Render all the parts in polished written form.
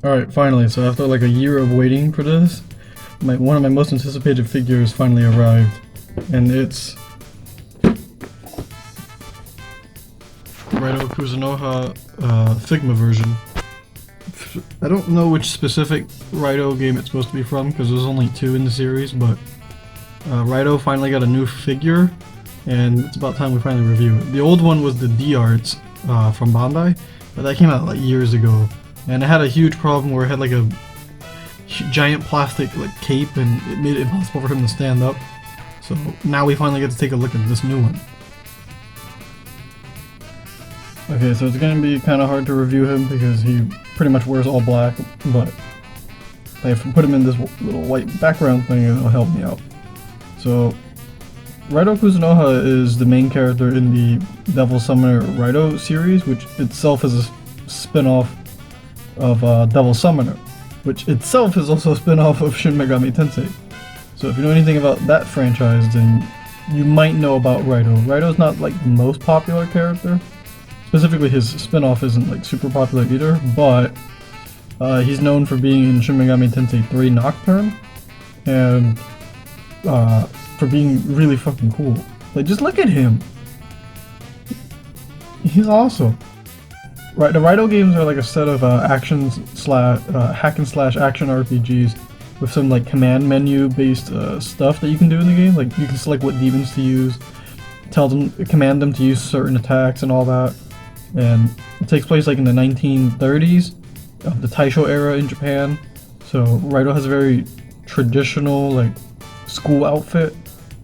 Alright, finally, so after like a year of waiting for this, one of my most anticipated figures finally arrived, and it's Raidou Kuzunoha Figma version. I don't know which specific Raidou game it's supposed to be from, because there's only 2 in the series, but Raidou finally got a new figure, and it's about time we finally review it. The old one was the D-Arts from Bandai, but that came out like years ago. And it had a huge problem where it had like a giant plastic like cape and it made it impossible for him to stand up. So now we finally get to take a look at this new one. Okay, so it's gonna be kind of hard to review him because he pretty much wears all black, but if I put him in this little white background thing, it'll help me out. So Raidou Kuzunoha is the main character in the Devil Summoner Raidou series, which itself is a spin-off of Devil Summoner, which itself is also a spin-off of Shin Megami Tensei. So if you know anything about that franchise, then you might know about Raidou. Raidou's not like the most popular character. Specifically, his spin-off isn't like super popular either, but he's known for being in Shin Megami Tensei 3 Nocturne, and for being really fucking cool. Like, just look at him. He's awesome. Right, the Raidou games are like a set of hack and slash action RPGs with some like command menu based stuff that you can do in the game. Like you can select what demons to use, command them to use certain attacks and all that. And it takes place like in the 1930s of the Taisho era in Japan. So Raidou has a very traditional like school outfit,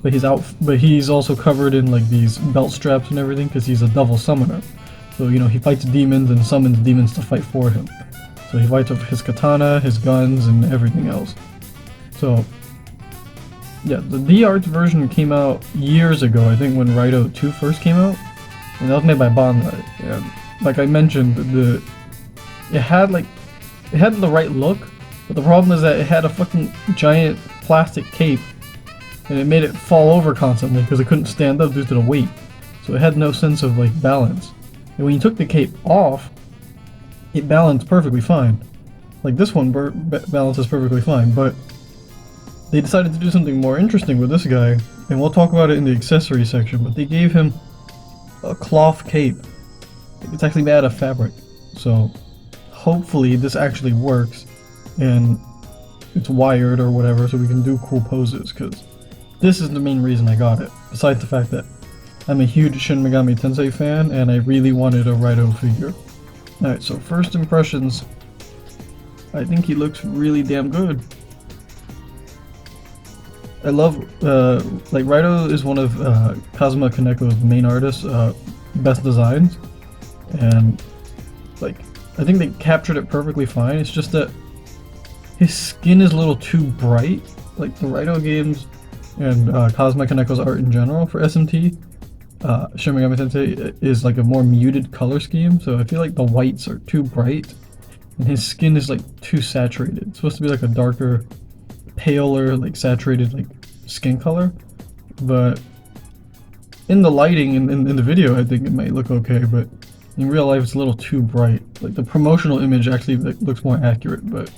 but he's also covered in like these belt straps and everything because he's a devil summoner. So, you know, he fights demons and summons demons to fight for him. So he fights with his katana, his guns, and everything else. So, yeah, the D-Arts version came out years ago, I think when Raidou 2 first came out. And that was made by Bandai. And like I mentioned, it had the right look, but the problem is that it had a fucking giant plastic cape, and it made it fall over constantly because it couldn't stand up due to the weight. So it had no sense of like balance. And when you took the cape off, it balanced perfectly fine. Like this one balances perfectly fine, but they decided to do something more interesting with this guy, and we'll talk about it in the accessory section, but they gave him a cloth cape. It's actually made out of fabric. So hopefully this actually works, and it's wired or whatever, so we can do cool poses, because this is the main reason I got it, besides the fact that I'm a huge Shin Megami Tensei fan, and I really wanted a Raidou figure. Alright, so first impressions, I think he looks really damn good. I love, like Raidou is one of Kazuma Kaneko's main artists' best designs, and like, I think they captured it perfectly fine. It's just that his skin is a little too bright. Like the Raidou games and Kazuma Kaneko's art in general for SMT, Shin Megami Tensei is like a more muted color scheme, so I feel like the whites are too bright and his skin is like too saturated. It's supposed to be like a darker, paler, like saturated like skin color, but in the lighting and in the video I think it might look okay, but in real life it's a little too bright. Like the promotional image actually looks more accurate, but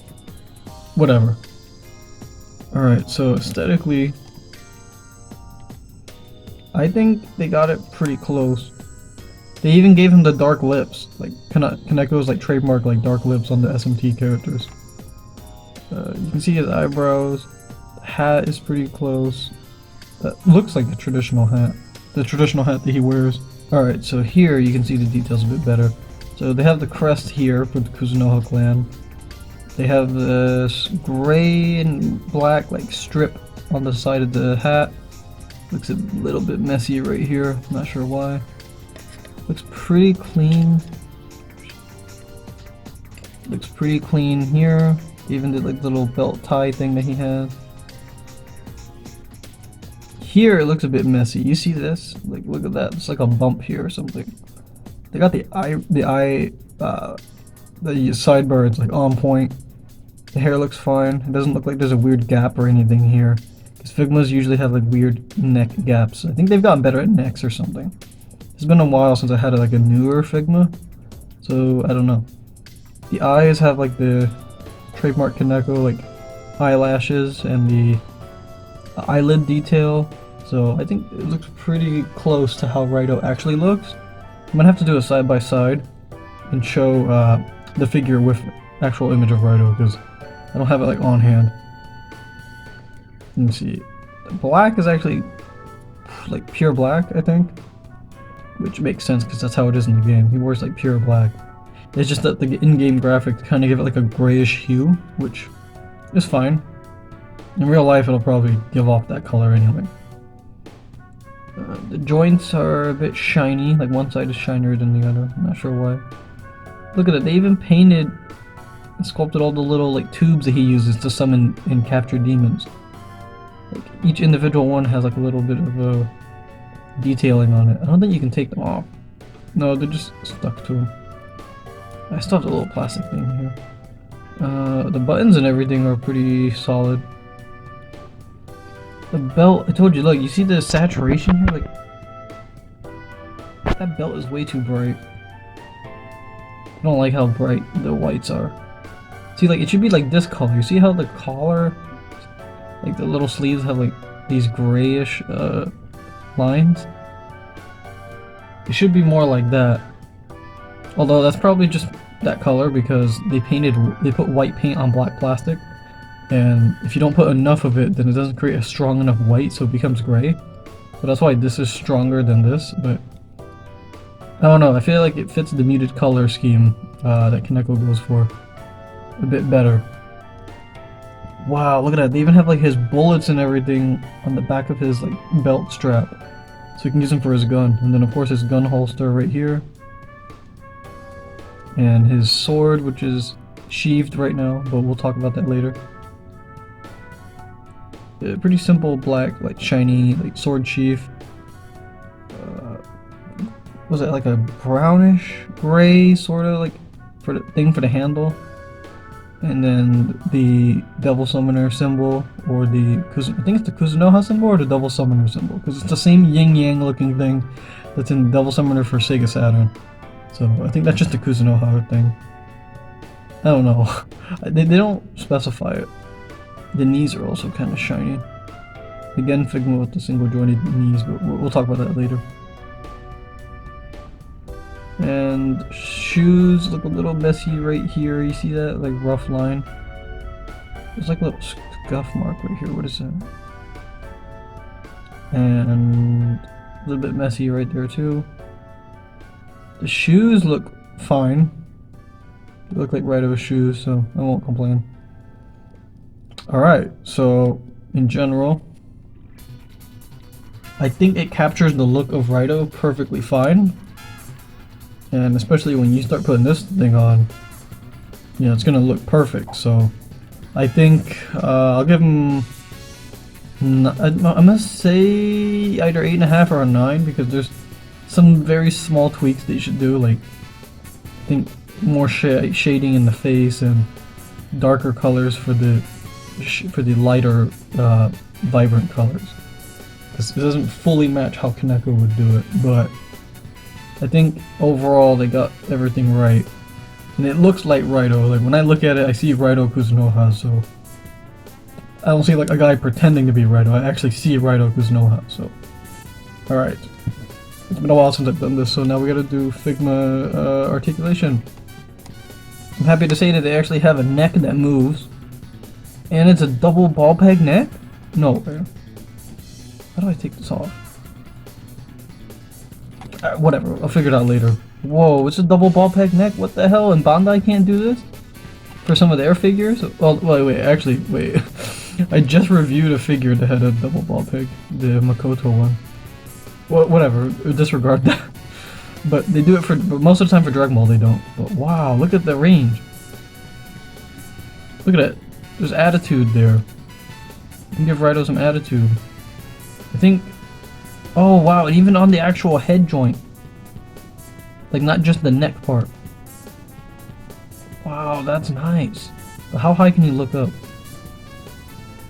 whatever. Alright, so aesthetically I think they got it pretty close. They even gave him the dark lips, like Kaneko's like trademark like dark lips on the SMT characters. You can see his eyebrows. The hat is pretty close. That looks like the traditional hat that he wears. Alright, so here you can see the details a bit better. So they have the crest here for the Kuzunoha clan. They have this gray and black like strip on the side of the hat. Looks a little bit messy right here, not sure why. Looks pretty clean. Looks pretty clean here. Even did like the little belt tie thing that he has. Here it looks a bit messy. You see this? Like look at that. It's like a bump here or something. They got the sideburns like on point. The hair looks fine. It doesn't look like there's a weird gap or anything here. Because Figmas usually have like weird neck gaps. I think they've gotten better at necks or something. It's been a while since I had like a newer Figma, so I don't know. The eyes have like the trademark Kaneko like eyelashes and the eyelid detail. So I think it looks pretty close to how Raidou actually looks. I'm gonna have to do a side by side and show the figure with actual image of Raidou because I don't have it like on hand. Let me see. Black is actually like pure black, I think, which makes sense because that's how it is in the game. He wears like pure black. It's just that the in-game graphics kind of give it like a grayish hue, which is fine. In real life, it'll probably give off that color anyway. The joints are a bit shiny, like one side is shinier than the other. I'm not sure why. Look at it, they even painted and sculpted all the little like tubes that he uses to summon and capture demons. Like each individual one has like a little bit of a detailing on it. I don't think you can take them off. No, they're just stuck to them. I still have the little plastic thing here. The buttons and everything are pretty solid. The belt, I told you, look, you see the saturation here? Like, that belt is way too bright. I don't like how bright the whites are. See, like, it should be like this color. You see how the collar, like the little sleeves have like these grayish lines? It should be more like that. Although that's probably just that color because they put white paint on black plastic. And if you don't put enough of it, then it doesn't create a strong enough white, so it becomes gray. So that's why this is stronger than this, but I don't know, I feel like it fits the muted color scheme that Kaneko goes for a bit better. Wow, look at that, they even have like his bullets and everything on the back of his like belt strap. So you can use them for his gun. And then of course his gun holster right here. And his sword, which is sheathed right now, but we'll talk about that later. Pretty simple black, like shiny, like sword sheath. Was it like a brownish gray sort of like for the thing for the handle? And then the Devil Summoner symbol, or the I think it's the Kuzunoha symbol or the Devil Summoner symbol, because it's the same yin yang looking thing that's in Devil Summoner for Sega Saturn. So I think that's just the Kuzunoha thing. I don't know. They don't specify it. The knees are also kind of shiny. Again, Figma with the single jointed knees, but we'll talk about that later. And shoes look a little messy right here. You see that like rough line? There's like a little scuff mark right here. What is that? And a little bit messy right there too. The shoes look fine. They look like Raidou's shoes, so I won't complain. Alright, so in general, I think it captures the look of Raidou perfectly fine. And especially when you start putting this thing on, you know, it's gonna look perfect. So I think I'll give him, I'm gonna say either 8.5 or a 9, because there's some very small tweaks that you should do, like I think more shading in the face and darker colors for the lighter vibrant colors. It doesn't fully match how Kaneko would do it, but I think overall they got everything right. And it looks like Raidou. Like when I look at it, I see Raidou Kuzunoha, so I don't see like a guy pretending to be Raidou. I actually see Raidou Kuzunoha, so alright. It's been a while since I've done this, so now we gotta do Figma articulation. I'm happy to say that they actually have a neck that moves. And it's a double ball peg neck? No. How do I take this off? Whatever, I'll figure it out later. Whoa, it's a double ball peg neck? What the hell? And Bandai can't do this? For some of their figures? Well, wait. I just reviewed a figure that had a double ball peg. The Makoto one. Well, whatever, disregard that. But they do it for, most of the time for Dragon Ball they don't. But wow, look at the range. Look at it. There's attitude there. You can give Raidou some attitude. I think, oh wow, and even on the actual head joint. Like not just the neck part. Wow, that's nice. But how high can you look up?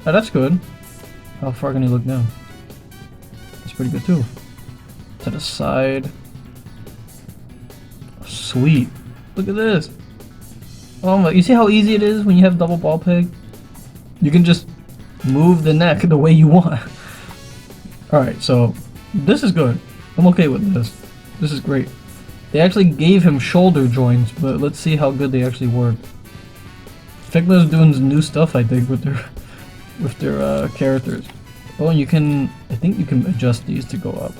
Oh, that's good. How far can you look down? That's pretty good too. To the side. Sweet. Look at this. Oh my, you see how easy it is when you have double ball peg? You can just move the neck the way you want. Alright, so this is good. I'm okay with this. This is great. They actually gave him shoulder joints, but let's see how good they actually work. Figma's doing some new stuff, I think, with their characters. Oh, and you can, I think you can adjust these to go up.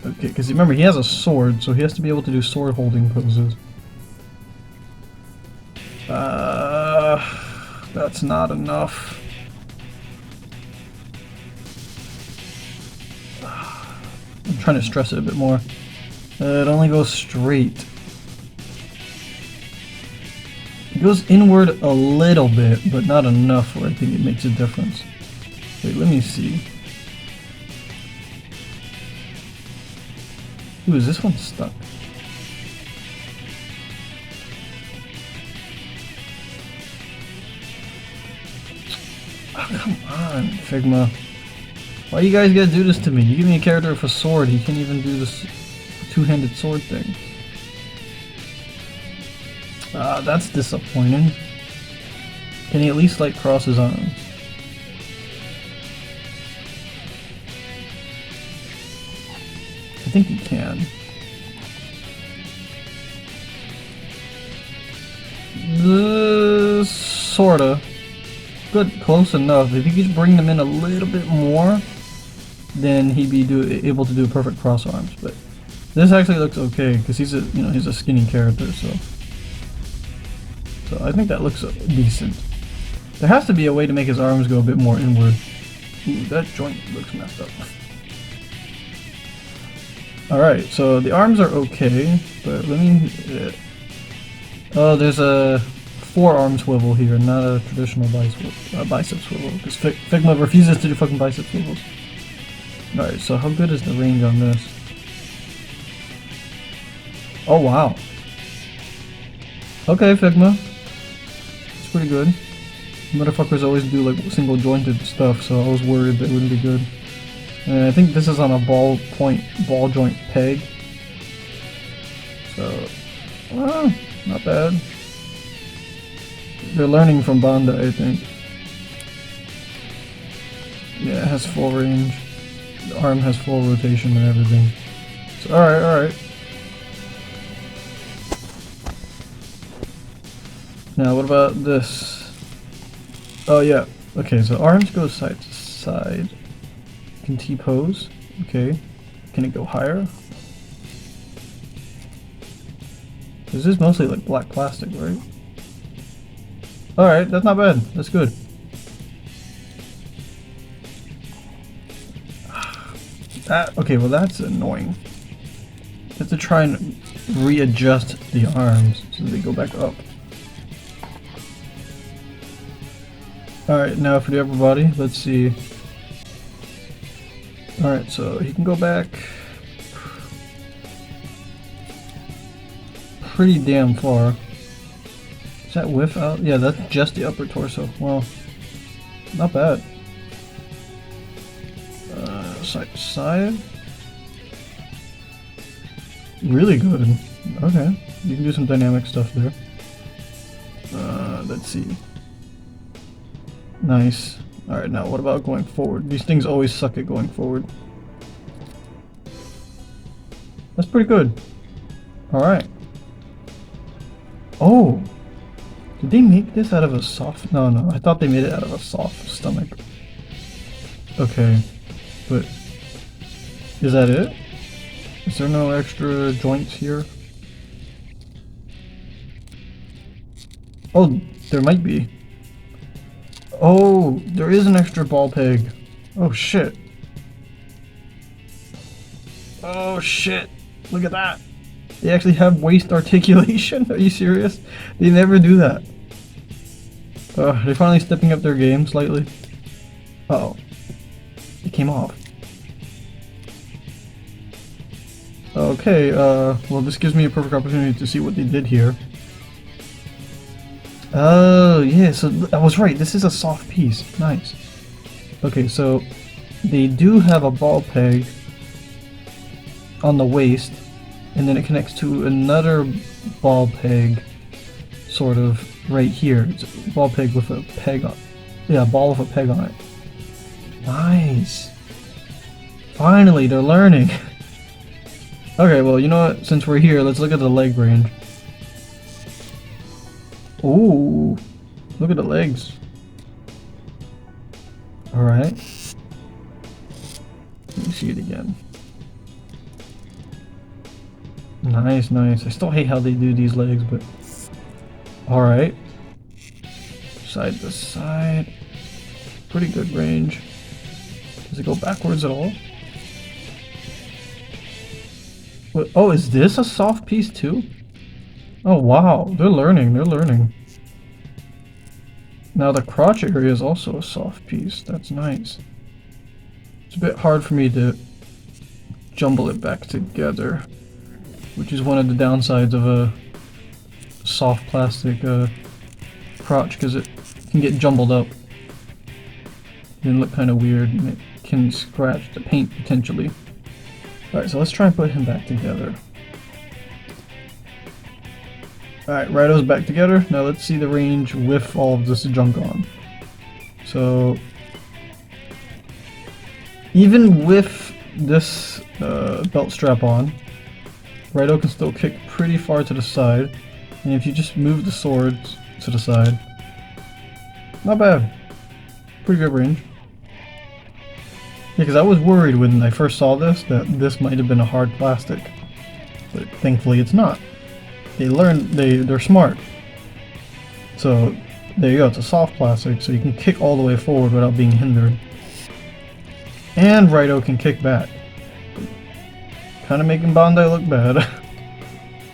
Okay, because remember, he has a sword, so he has to be able to do sword holding poses. That's not enough. I'm trying to stress it a bit more. It only goes straight. It goes inward a little bit, but not enough where I think it makes a difference. Wait, let me see. Ooh, is this one stuck? Oh, come on, Figma. Why you guys gotta do this to me? You give me a character with a sword, he can't even do this two-handed sword thing. That's disappointing. Can he at least, like, cross his arms? I think he can. Sorta. Good, close enough. If you could bring them in a little bit more, then he'd be able to do perfect cross arms. But this actually looks okay because he's a skinny character, so I think that looks decent. There has to be a way to make his arms go a bit more inward. Ooh, that joint looks messed up. Alright, so the arms are okay, but let me... oh, there's a forearm swivel here, not a traditional bicep swivel, because Figma refuses to do fucking bicep swivels. Alright, so how good is the range on this? Oh wow. Okay, Figma. It's pretty good. Motherfuckers always do like single jointed stuff, so I was worried that it wouldn't be good. And I think this is on a ball joint peg. So, not bad. They're learning from Bandai, I think. Yeah, it has full range. The arm has full rotation and everything. So, alright. Now, what about this? Oh, yeah. Okay, so arms go side to side. Can T-pose. Okay. Can it go higher? This is mostly like black plastic, right? Alright, that's not bad. That's good. Okay, well that's annoying. You have to try and readjust the arms so they go back up. Alright, now for the upper body, let's see. Alright, so he can go back pretty damn far. Is that width out? Yeah, that's just the upper torso. Well, not bad. Side to side. Really good. Okay, you can do some dynamic stuff there. Let's see. Nice. Alright, now what about going forward? These things always suck at going forward. That's pretty good. Alright. Oh! Did they make this out of a soft... No, I thought they made it out of a soft stomach. Okay. But... is that it? Is there no extra joints here? Oh, there might be. Oh, there is an extra ball peg. Oh shit. Oh shit. Look at that. They actually have waist articulation? Are you serious? They never do that. They're finally stepping up their game slightly. Uh-oh. It came off. Okay, well this gives me a perfect opportunity to see what they did here. Oh, yeah, so I was right, this is a soft piece. Nice. Okay, so they do have a ball peg on the waist, and then it connects to another ball peg, sort of right here. It's a ball peg with a peg on. Yeah, a ball with a peg on it. Nice. Finally, they're learning. Okay, well, you know what? Since we're here, let's look at the leg range. Ooh, look at the legs. Alright. Let me see it again. Nice, nice. I still hate how they do these legs, but... Alright. Side to side. Pretty good range. Does it go backwards at all? What? Oh, is this a soft piece too? Oh wow, they're learning, they're learning. Now the crotch area is also a soft piece. That's nice. It's a bit hard for me to jumble it back together, which is one of the downsides of a soft plastic crotch, because it can get jumbled up and look kind of weird, and it can scratch the paint potentially. Alright, so let's try and put him back together. Alright, Raidou's back together. Now let's see the range with all of this junk on. So, even with this belt strap on, Raidou can still kick pretty far to the side. And if you just move the swords to the side, not bad. Pretty good range. Yeah, because I was worried when I first saw this that this might have been a hard plastic, but thankfully it's not. They learned, they're smart. So there you go, it's a soft plastic, so you can kick all the way forward without being hindered. And Raidou can kick back. Kind of making Bandai look bad.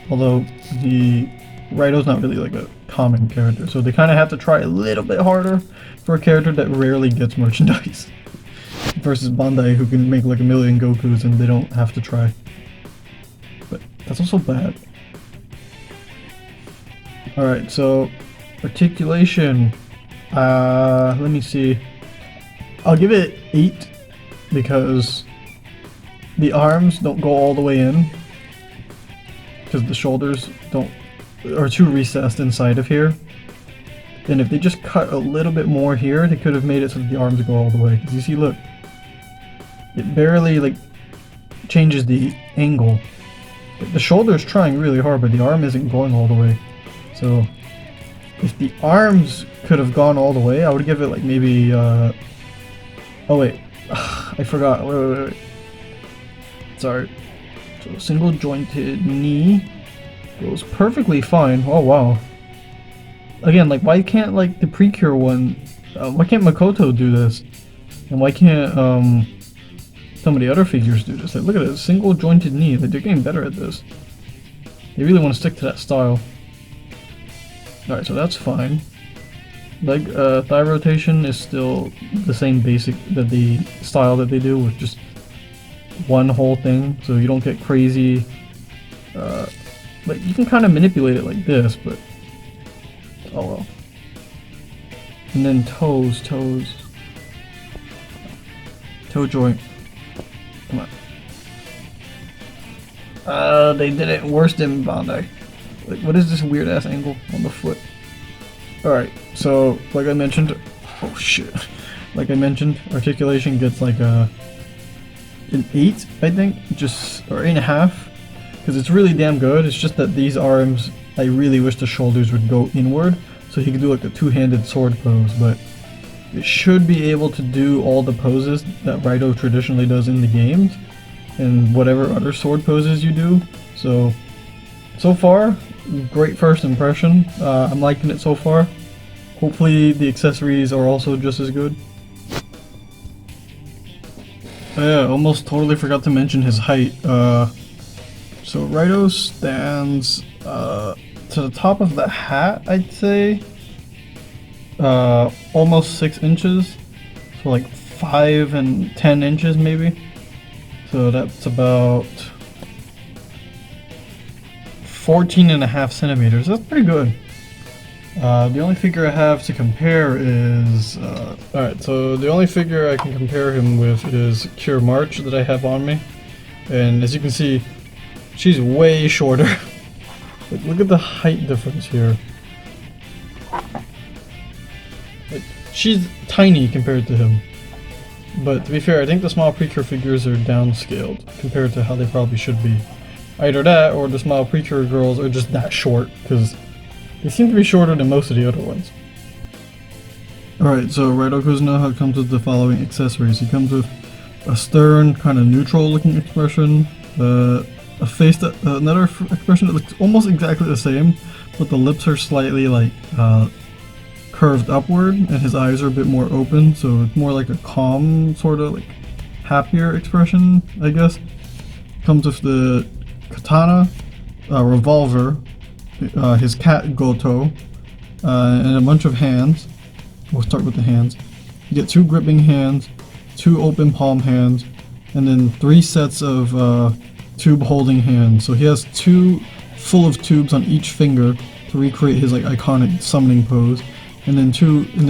Although Raidou's not really like a common character, so they kind of have to try a little bit harder for a character that rarely gets merchandise. Versus Bandai, who can make like a million Gokus and they don't have to try. But that's also bad. Alright, so articulation. Let me see. I'll give it 8 because the arms don't go all the way in, because the shoulders are too recessed inside of here. And if they just cut a little bit more here, they could have made it so that the arms go all the way. Because you see, look, it barely like changes the angle. The shoulder is trying really hard, but the arm isn't going all the way. So if the arms could have gone all the way, I would give it like maybe oh wait, I forgot. Wait. Sorry. So single jointed knee goes perfectly fine. Oh wow. Again, like, why can't like the Precure one? Why can't Makoto do this? And why can't some of the other figures do this? Like, look at this single jointed knee. Like, they're getting better at this. They really want to stick to that style. Alright, so that's fine. Leg thigh rotation is still the same basic the style that they do, with just one whole thing, so you don't get crazy. Like, you can kind of manipulate it like this, but oh well. And then toes. Toe joint. Come on. They did it worse than Bandai. Like, what is this weird ass angle on the foot? Alright, so like I mentioned, oh shit. Like I mentioned, articulation gets like an 8, I think, or 8.5, because it's really damn good. It's just that these arms, I really wish the shoulders would go inward, so he could do like a two-handed sword pose, but it should be able to do all the poses that Raidou traditionally does in the games, and whatever other sword poses you do. So far, great first impression. I'm liking it so far. Hopefully the accessories are also just as good. Yeah, almost totally forgot to mention his height. So Raidou stands to the top of the hat, I'd say, almost 6 inches, so like 5 and 10 inches maybe. So that's about 14.5 centimeters. That's pretty good. The only figure I have to compare is alright, so the only figure I can compare him with is Cure March that I have on me, and as you can see, She's way shorter. Like, look at the height difference here. Like, she's tiny compared to him. But to be fair, I think the small Precure figures are downscaled compared to how they probably should be. Either that, or the small Precure girls are just that short, because they seem to be shorter than most of the other ones. Alright, so Raidou Kuzunoha comes with the following accessories. He comes with a stern, kind of neutral looking expression, a face that, another expression that looks almost exactly the same, but the lips are slightly like curved upward and his eyes are a bit more open, so it's more like a calm, sort of like happier expression, I guess. Comes with the katana, revolver, his cat Goto, and a bunch of hands. We'll start with the hands. You get 2 gripping hands, 2 open palm hands, and then 3 sets of tube holding hands. So he has 2 full of tubes on each finger to recreate his like iconic summoning pose, and then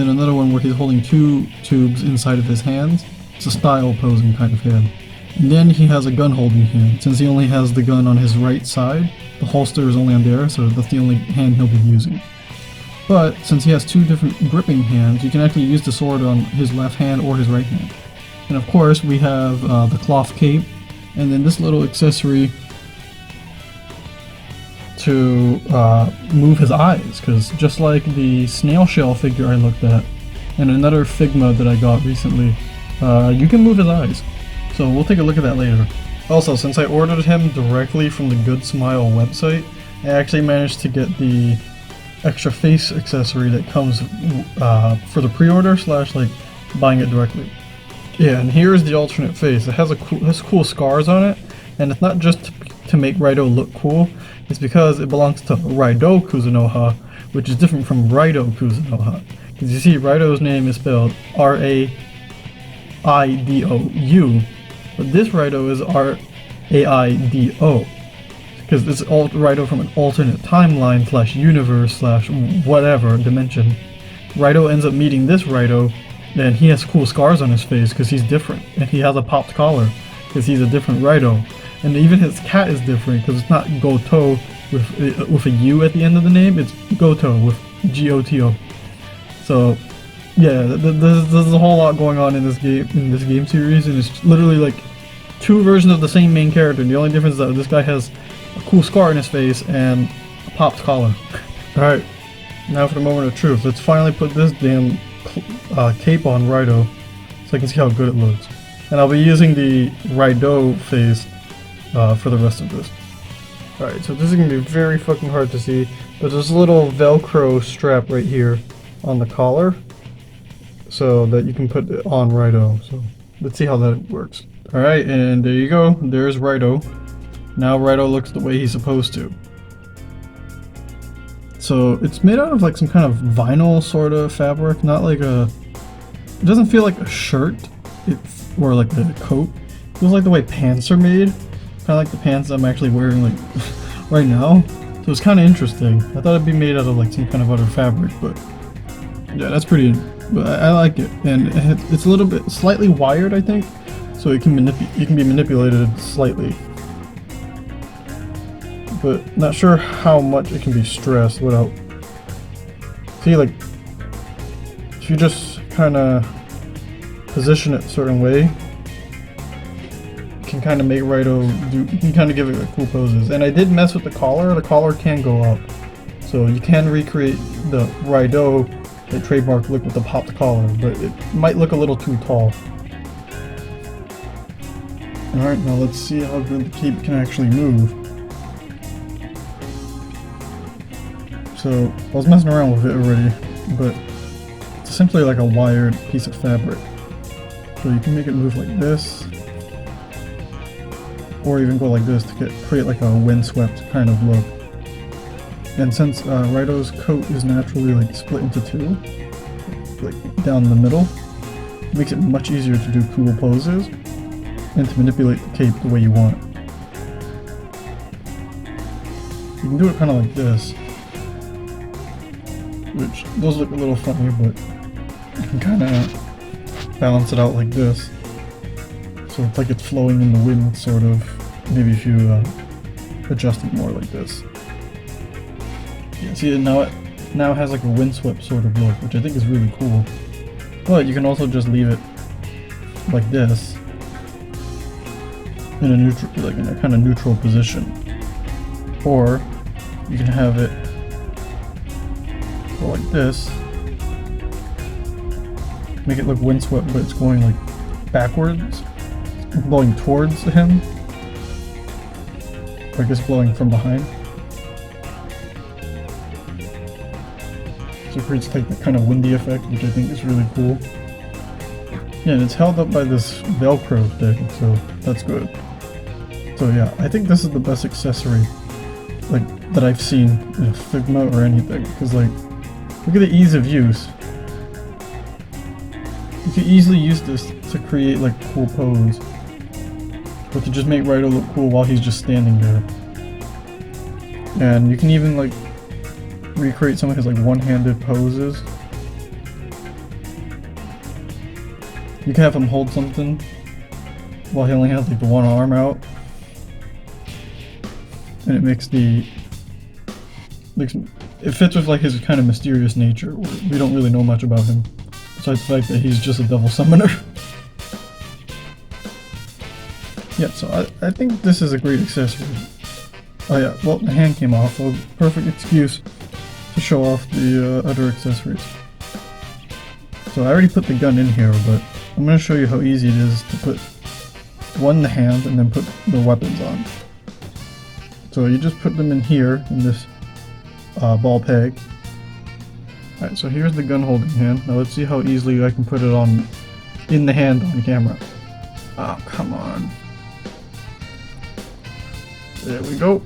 another one where he's holding 2 tubes inside of his hands. It's a style posing kind of hand. And then he has a gun holding hand. Since he only has the gun on his right side, the holster is only on there, so that's the only hand he'll be using. But since he has 2 different gripping hands, you can actually use the sword on his left hand or his right hand. And of course we have the cloth cape, and then this little accessory to move his eyes, because just like the snail shell figure I looked at, and another Figma that I got recently, you can move his eyes. So we'll take a look at that later. Also, since I ordered him directly from the Goodsmile website, I actually managed to get the extra face accessory that comes for the pre-order / like buying it directly. Yeah, and here's the alternate face. It has cool scars on it, and it's not just to make Raidou look cool, it's because it belongs to Raidou Kuzunoha, which is different from Raidou Kuzunoha. Because you see, Raidou's name is spelled R-A-I-D-O-U, but this Raidou is R-A-I-D-O. Because it's Raidou from an alternate timeline / universe / whatever dimension. Raidou ends up meeting this Raidou, and he has cool scars on his face because he's different, and he has a popped collar because he's a different Raidou. And even his cat is different because it's not Goto with a U at the end of the name, it's Goto with G-O-T-O. So yeah, there's a whole lot going on in this game series, and it's literally like 2 versions of the same main character. The only difference is that this guy has a cool scar in his face and a popped collar. Alright, now for the moment of truth. Let's finally put this damn cape on Raidou so I can see how good it looks. And I'll be using the Raidou face for the rest of this. Alright, so this is going to be very fucking hard to see, but there's a little Velcro strap right here on the collar so that you can put it on Raidou. So let's see how that works. Alright, and there you go. There's Raidou. Now Raidou looks the way he's supposed to. So it's made out of like some kind of vinyl sort of fabric, not like a... It doesn't feel like a shirt, or like a coat. It feels like the way pants are made. Kind of like the pants I'm actually wearing like right now. So it's kind of interesting. I thought it'd be made out of like some kind of other fabric, but yeah, that's pretty... But I like it. And it's a little bit slightly wired, I think, so it can be manipulated slightly. But not sure how much it can be stressed without... See, like, if you just kind of position it a certain way, you can kind of make Raidou do... You can kind of give it like cool poses. And I did mess with the collar. The collar can go up, so you can recreate the Raidou, the trademark look with the popped collar, but it might look a little too tall. Alright, now let's see how good the cape can actually move. So, I was messing around with it already, but it's essentially like a wired piece of fabric. So you can make it move like this, or even go like this to create like a windswept kind of look. And since Raidou's coat is naturally like split into 2, like down the middle, it makes it much easier to do cool poses and to manipulate the cape the way you want. You can do it kind of like this, which does look a little funny, but you can kind of balance it out like this, so it's like it's flowing in the wind, sort of. Maybe if you adjust it more like this. Yeah, see, now it has like a windswept sort of look, which I think is really cool. But you can also just leave it like this, in a neutral, like in a kind of neutral position, or you can have it go like this, make it look windswept, but it's going like backwards, blowing towards him, like it's blowing from behind. So it creates like that kind of windy effect, which I think is really cool. Yeah, and it's held up by this Velcro thing, so that's good. So yeah, I think this is the best accessory like that I've seen in Figma or anything, because like, look at the ease of use. You can easily use this to create like a cool pose, or to just make Raidou look cool while he's just standing there. And you can even like recreate some of his like one-handed poses. You can have him hold something while he only has like the one arm out, and it makes it fits with like his kind of mysterious nature, where we don't really know much about him besides the fact that he's just a devil summoner. Yeah, so I think this is a great accessory. Oh yeah, well, the hand came off, so perfect excuse to show off the other accessories. So I already put the gun in here, but I'm going to show you how easy it is to put one in the hand and then put the weapons on. So you just put them in here, in this ball peg. Alright, so here's the gun holding hand. Now let's see how easily I can put it on in the hand on camera. Oh, come on. There we go.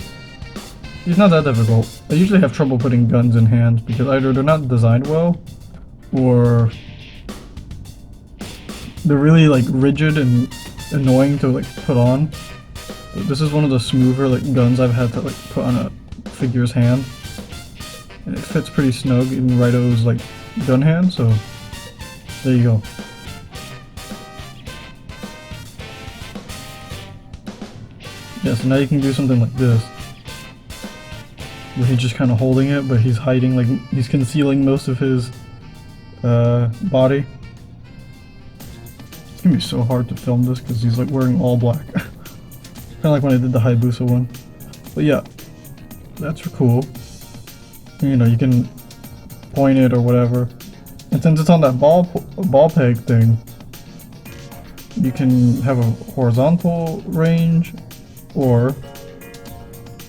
It's not that difficult. I usually have trouble putting guns in hands because either they're not designed well, or they're really like rigid and annoying to like put on. But this is one of the smoother like guns I've had to like put on a figure's hand, and it fits pretty snug in Raidou's like gun hand. So there you go. Yeah, so now you can do something like this, where he's just kind of holding it, but he's hiding, like he's concealing most of his body. It's gonna be so hard to film this because he's like wearing all black. Kind of like when I did the Hayabusa one. But yeah, that's cool. You know, you can point it or whatever. And since it's on that ball peg thing, you can have a horizontal range, or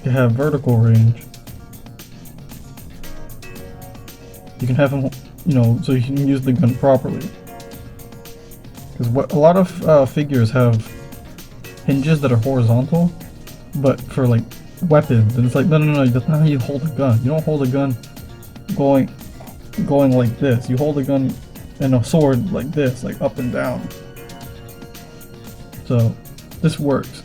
you have vertical range. You can have him, you know, so you can use the gun properly. Because what a lot of figures have hinges that are horizontal, but for like weapons, and it's like no, that's not how you hold a gun. You don't hold a gun going like this. You hold a gun and a sword like this, like up and down. So this works.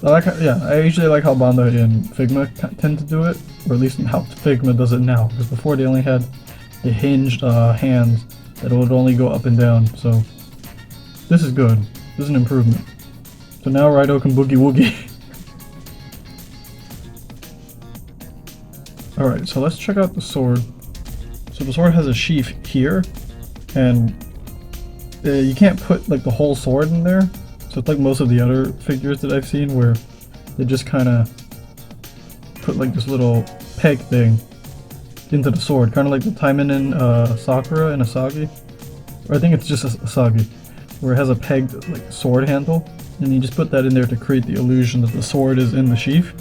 I usually like how Bandai and Figma tend to do it, or at least how Figma does it now, because before they only had the hinged hands that would only go up and down. So this is good. This is an improvement. So now Raidou can boogie woogie. Alright, so let's check out the sword. So the sword has a sheath here, and you can't put like the whole sword in there. So it's like most of the other figures that I've seen, where they just kind of put like this little peg thing into the sword, kind of like the Taimen in Sakura and Asagi. Or I think it's just Asagi, where it has a pegged like sword handle, and you just put that in there to create the illusion that the sword is in the sheath.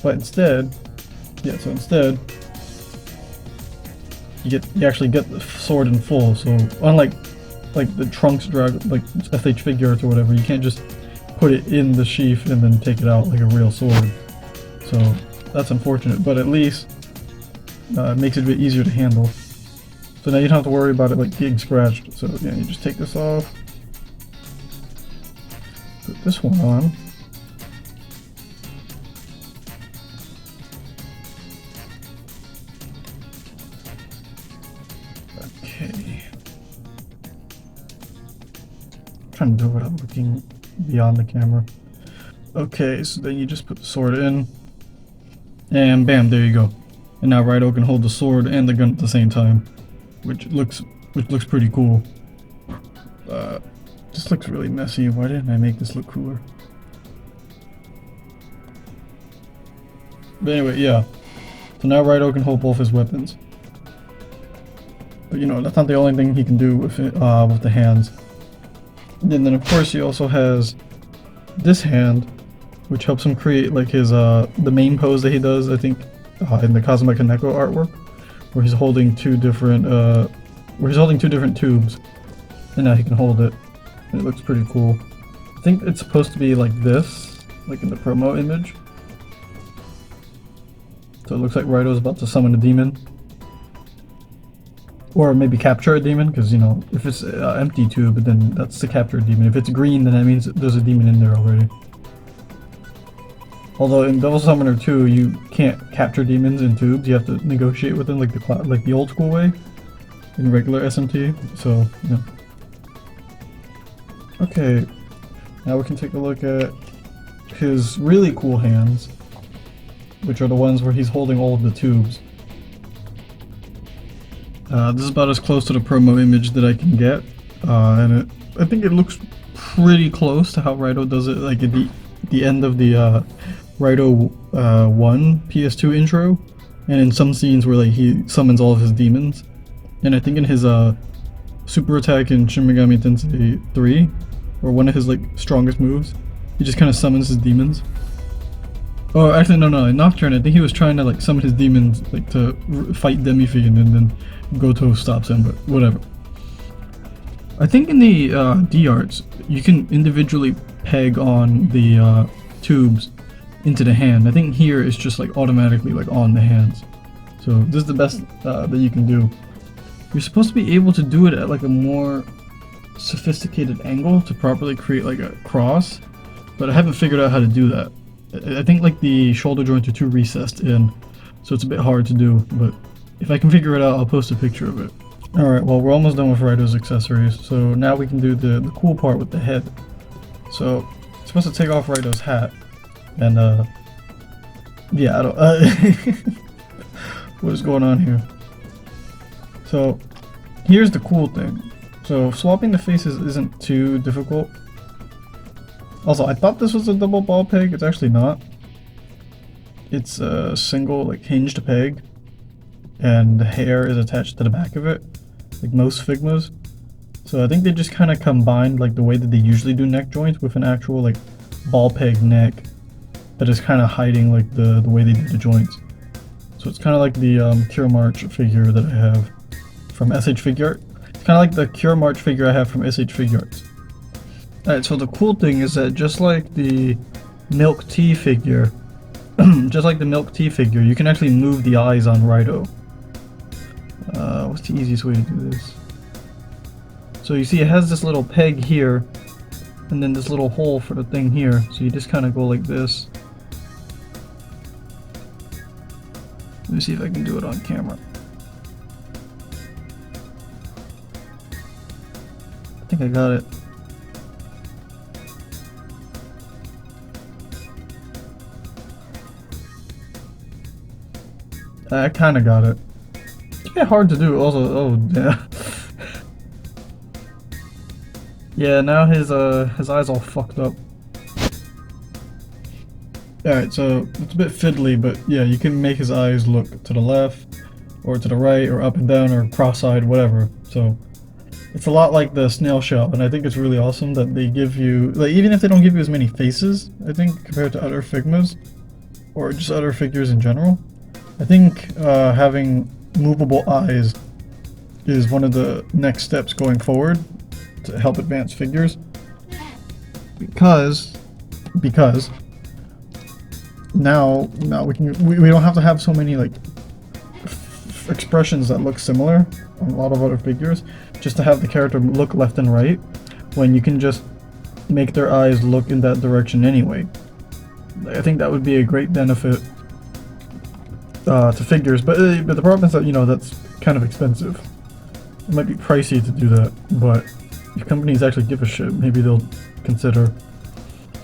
But instead, you actually get the sword in full. So unlike like the Trunks like FH figures or whatever, you can't just put it in the sheath and then take it out like a real sword. So that's unfortunate, but at least it makes it a bit easier to handle. So now you don't have to worry about it like getting scratched. So yeah, you just take this off, put this one on. Okay. I'm trying to do it without looking beyond the camera. Okay, so then you just put the sword in, and bam, there you go. And now Raidou can hold the sword and the gun at the same time, which looks pretty cool. This looks really messy. Why didn't I make this look cooler? But anyway, yeah. So now Raidou can hold both his weapons. But you know, that's not the only thing he can do with it, with the hands. And then of course he also has this hand, which helps him create like his the main pose that he does, I think, in the Kazuma Kaneko artwork, where he's holding two different tubes, and now he can hold it. And it looks pretty cool. I think it's supposed to be like this, like in the promo image. So it looks like Raidou's about to summon a demon. Or maybe capture a demon, because you know, if it's an empty tube, then that's the captured demon. If it's green, then that means there's a demon in there already. Although in Devil Summoner 2, you can't capture demons in tubes. You have to negotiate with them like the old school way in regular SMT. So yeah. Okay, now we can take a look at his really cool hands, which are the ones where he's holding all of the tubes. This is about as close to the promo image that I can get, and I think it looks pretty close to how Raidou does it, like at the end of the Raidou 1 PS2 intro, and in some scenes where like he summons all of his demons. And I think in his super attack in Shin Megami Tensei 3, or one of his like strongest moves, he just kind of summons his demons. Oh, actually no, in Nocturne I think he was trying to like summon his demons like to fight Demifiend, and then Goto stops him, but whatever. I think in the D arts you can individually peg on the tubes into the hand. I think here it's just like automatically like on the hands. So this is the best that you can do. You're supposed to be able to do it at like a more sophisticated angle to properly create like a cross, but I haven't figured out how to do that. I think like the shoulder joints are too recessed in, so it's a bit hard to do, but if I can figure it out, I'll post a picture of it. Alright, well we're almost done with Raidou's accessories, so now we can do the cool part with the head. So, I'm supposed to take off Raidou's hat, and yeah, I don't, what is going on here? So, here's the cool thing. So, swapping the faces isn't too difficult. Also, I thought this was a double ball peg. It's actually not. It's a single, like, hinged peg, and the hair is attached to the back of it, like most Figmas. So I think they just kind of combined, like, the way that they usually do neck joints with an actual, like, ball peg neck that is kind of hiding, like, the way they do the joints. So it's kind of like the Cure March figure that I have from SH Figure. It's kind of like the Cure March figure I have from SH Figure Arts. Alright, so the cool thing is that just like the Milk Tea figure, you can actually move the eyes on Raidou. What's the easiest way to do this? So you see it has this little peg here, and then this little hole for the thing here. So you just kind of go like this. Let me see if I can do it on camera. I think I got it. I kind of got it. It's a bit hard to do also. Oh, yeah. Yeah, now his eyes all fucked up. Alright, so it's a bit fiddly, but yeah, you can make his eyes look to the left, or to the right, or up and down, or cross-eyed, whatever. So it's a lot like the snail shell, and I think it's really awesome that they give you, like, even if they don't give you as many faces, I think, compared to other Figmas, or just other figures in general. I think having movable eyes is one of the next steps going forward to help advance figures, because now we don't have to have so many like expressions that look similar on a lot of other figures just to have the character look left and right, when you can just make their eyes look in that direction anyway. I think that would be a great benefit to figures, but the problem is that, you know, that's kind of expensive. It might be pricey to do that, but if companies actually give a shit, maybe they'll consider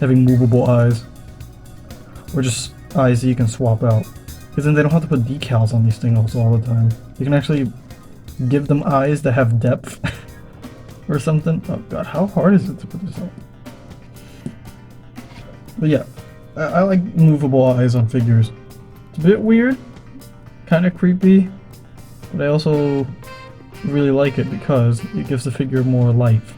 having movable eyes. or just eyes that you can swap out. Because then they don't have to put decals on these things all the time. You can actually give them eyes that have depth or something. Oh god, how hard is it to put this on? But yeah, I like movable eyes on figures. It's a bit weird, kind of creepy, but I also really like it because it gives the figure more life.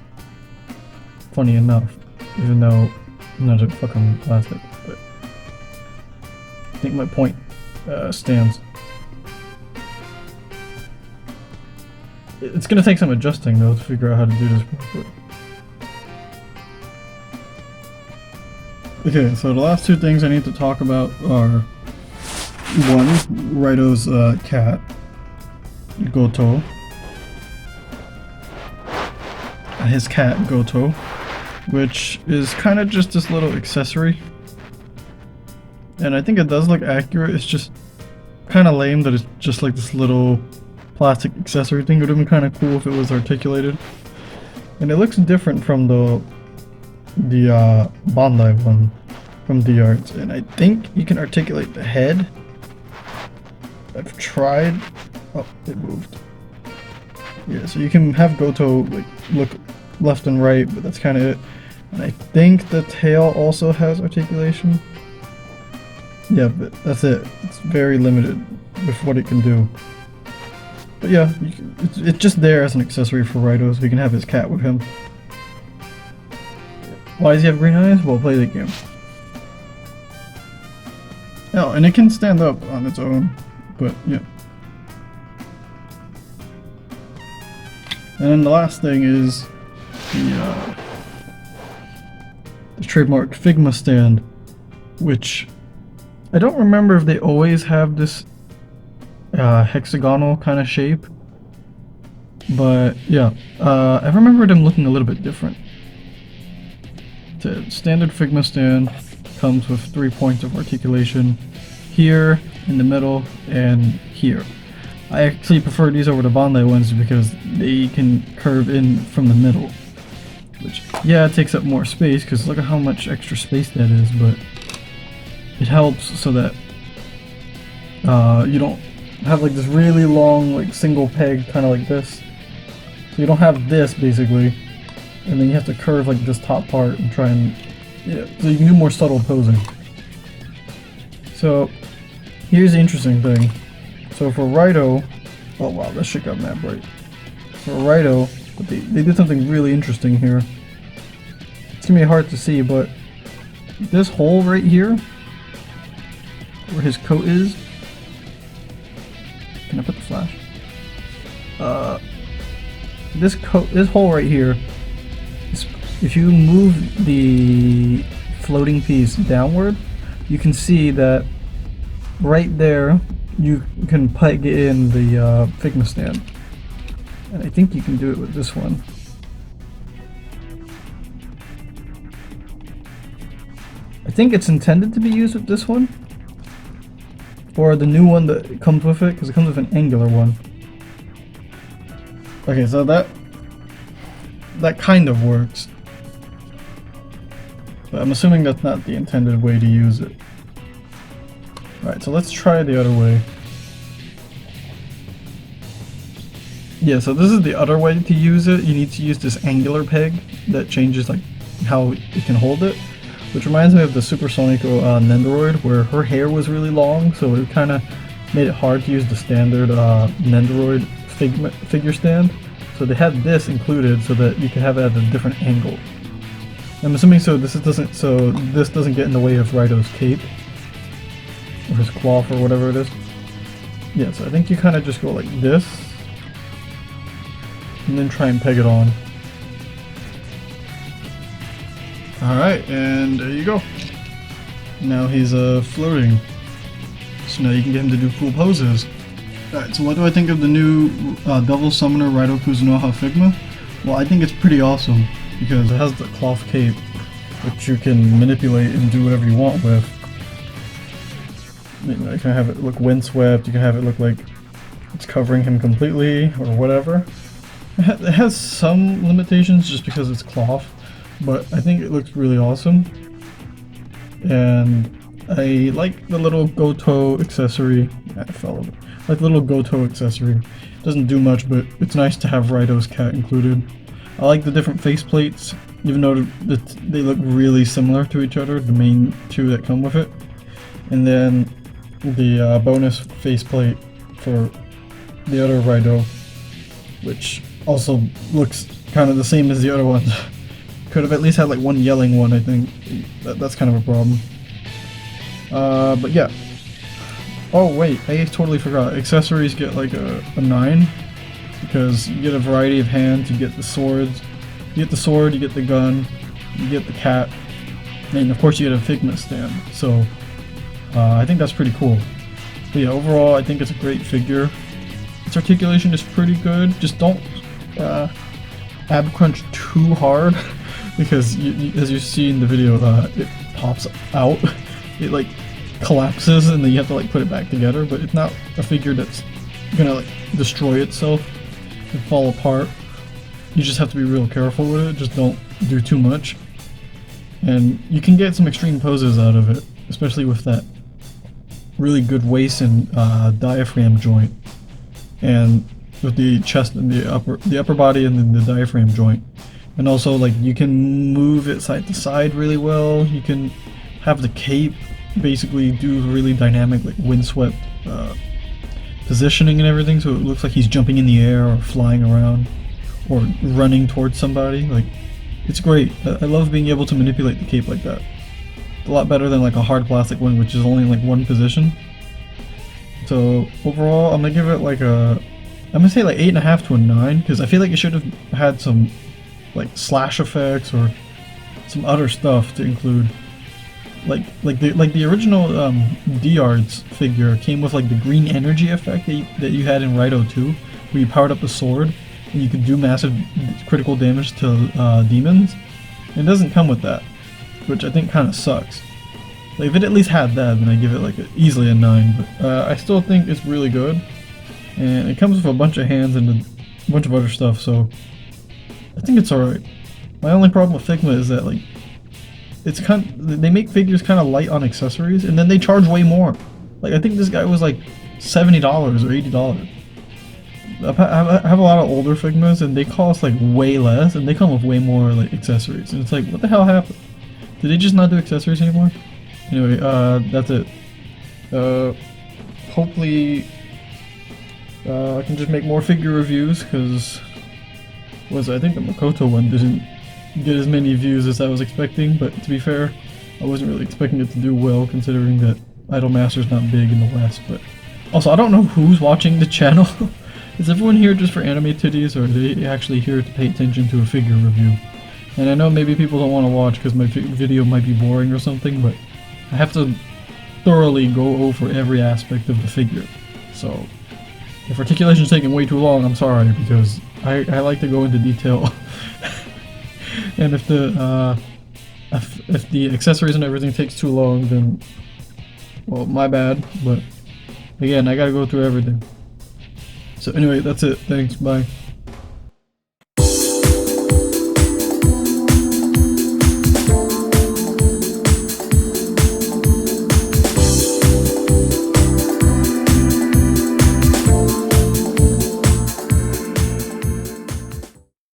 Funny enough, even though I'm not a fucking plastic, but I think my point stands. It's gonna take some adjusting though to figure out how to do this properly. Okay, so the last two things I need to talk about are one, Raidou's cat, Goto. His cat, Goto, which is kind of just this little accessory. And I think it does look accurate, it's just kind of lame that it's just like this little plastic accessory thing. It would have been kind of cool if it was articulated. And it looks different from the Bandai one from the arts, and I think you can articulate the head. I've tried. Oh, it moved. Yeah, so you can have Goto like look left and right, but that's kind of it. And I think the tail also has articulation. Yeah, but that's it. It's very limited with what it can do. But yeah, it's just there as an accessory for Raidou, so you can have his cat with him. Why does he have green eyes? Well, play the game. Oh, and it can stand up on its own, but yeah. And then the last thing is the trademark Figma stand, which I don't remember if they always have this hexagonal kind of shape, but yeah, I remember them looking a little bit different. The standard Figma stand comes with 3 points of articulation here, in the middle, and here. I actually prefer these over the Bandai ones because they can curve in from the middle, which, yeah, it takes up more space because look at how much extra space that is, but it helps so that you don't have like this really long like single peg kind of like this. So you don't have this basically, and then you have to curve like this top part and try and, yeah, so you can do more subtle posing. So here's the interesting thing. So for Raidou, oh wow, that shit got mad bright. For Raidou, they did something really interesting here. It's gonna be hard to see, but this hole right here, where his coat is, can I put the flash? This hole right here, if you move the floating piece downward, you can see that right there you can peg in the Figma stand. And I think you can do it with this one. I think it's intended to be used with this one, or the new one that comes with it, because it comes with an angular one. Okay, so that kind of works, but I'm assuming that's not the intended way to use it. Alright, so let's try the other way. Yeah, so this is the other way to use it. You need to use this angular peg that changes like how it can hold it, which reminds me of the Supersonic Nendoroid, where her hair was really long, so it kind of made it hard to use the standard Nendoroid figure stand. So they had this included so that you can have it at a different angle. I'm assuming this doesn't get in the way of Raidou's cape or his cloth or whatever it is. Yeah, so I think you kind of just go like this and then try and peg it on. Alright, and there you go. Now he's floating. So now you can get him to do cool poses. Alright, so what do I think of the new Devil Summoner Raidou Kuzunoha Figma? Well, I think it's pretty awesome because it has the cloth cape, which you can manipulate and do whatever you want with. You can have it look windswept, you can have it look like it's covering him completely, or whatever. It has some limitations just because it's cloth, but I think it looks really awesome. And I like the little Goto accessory. I fell over. Like the little Goto accessory. Doesn't do much, but it's nice to have Raidou's cat included. I like the different faceplates, even though they look really similar to each other, the main two that come with it. And then the bonus faceplate for the other Raidou, which also looks kind of the same as the other ones. Could have at least had like one yelling one, I think. That's kind of a problem. But yeah. Oh wait, I totally forgot. Accessories get like a 9. Because you get a variety of hands, you get the swords. You get the sword, you get the gun, you get the cat. And of course you get a Figma stand. So I think that's pretty cool. But yeah, overall I think it's a great figure. Its articulation is pretty good. Just don't ab crunch too hard. Because as you see in the video, it pops out. It like collapses and then you have to like put it back together, but it's not a figure that's gonna like destroy itself and fall apart. You just have to be real careful with it, just don't do too much. And you can get some extreme poses out of it, especially with that really good waist and diaphragm joint. And with the chest and the upper body and then the diaphragm joint. And also like you can move it side to side really well. You can have the cape basically do really dynamic like windswept positioning and everything, so it looks like he's jumping in the air or flying around or running towards somebody. Like, it's great. I love being able to manipulate the cape like that. It's a lot better than like a hard plastic one, which is only in like one position. So overall I'm gonna give it like I'm gonna say like 8.5 to a 9, because I feel like it should have had some like slash effects or some other stuff to include. Like the original D-Ards figure came with like the green energy effect that you had in Raidou 2, where you powered up the sword and you could do massive critical damage to demons. And it doesn't come with that, which I think kind of sucks. Like, if it at least had that, then I give it like easily a 9. But I still think it's really good, and it comes with a bunch of hands and a bunch of other stuff, so I think it's alright. My only problem with Figma is that like they make figures kind of light on accessories, and then they charge way more. Like, I think this guy was like $70 or $80. I have a lot of older Figmas, and they cost like way less, and they come with way more like accessories. And it's like, what the hell happened? Did they just not do accessories anymore? Anyway, that's it. Hopefully, I can just make more figure reviews, because I think the Makoto one didn't get as many views as I was expecting, but to be fair, I wasn't really expecting it to do well, considering that Idolmaster's not big in the West. But also, I don't know who's watching the channel. Is everyone here just for anime titties, or are they actually here to pay attention to a figure review? And I know maybe people don't want to watch because my video might be boring or something, but I have to thoroughly go over every aspect of the figure. So if articulation's taking way too long, I'm sorry, because I like to go into detail. And if the accessories and everything takes too long, then, well, my bad. But again, I gotta go through everything. So anyway, that's it. Thanks. Bye.